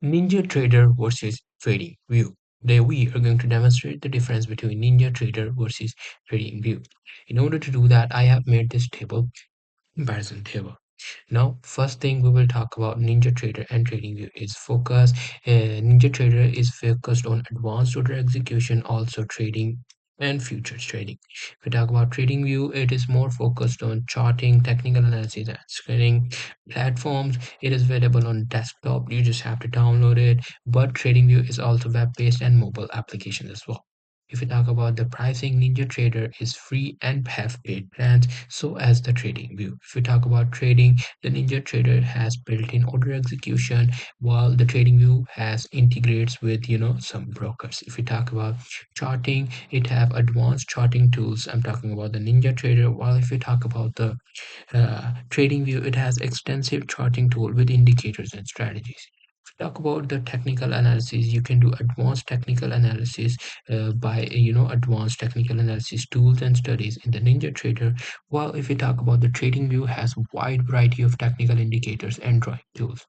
NinjaTrader versus TradingView. Today we are going to demonstrate the difference between NinjaTrader versus TradingView. In order to do that, I have made this table, comparison table. Now, first thing we will talk about NinjaTrader and TradingView is focus. NinjaTrader is focused on advanced order execution, also trading and futures trading. If we talk about TradingView, it is more focused on charting, technical analysis, and screening platforms. It is available on desktop. You just have to download it. But TradingView is also web-based and mobile application as well. If we talk about the pricing, NinjaTrader is free and have paid plans, so as the TradingView. If we talk about trading, the NinjaTrader has built-in order execution, while the TradingView has integrates with some brokers. If we talk about charting, it have advanced charting tools. I'm talking about the NinjaTrader. While if we talk about the TradingView, it has extensive charting tool with indicators and strategies. If we talk about the technical analysis, you can do advanced technical analysis by advanced technical analysis tools and studies in the NinjaTrader. While if we talk about the TradingView, has a wide variety of technical indicators and drawing tools.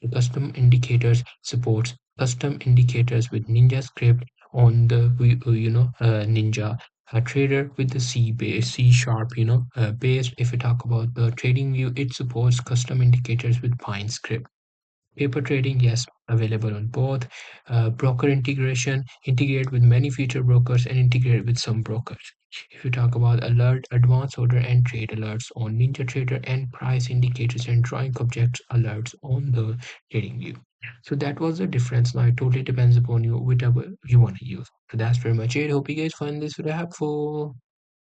The custom indicators supports custom indicators with Ninja script on the Ninja trader with the C base, C sharp, based. If we talk about the TradingView, it supports custom indicators with Pine script. Paper trading, yes, available on both. Broker integration, integrate with many future brokers and integrate with some brokers. If you talk about alert, advanced order and trade alerts on NinjaTrader and price indicators and drawing objects alerts on the TradingView. So that was the difference. Now it totally depends upon you, whichever you want to use. So that's pretty much it. Hope you guys find this video helpful.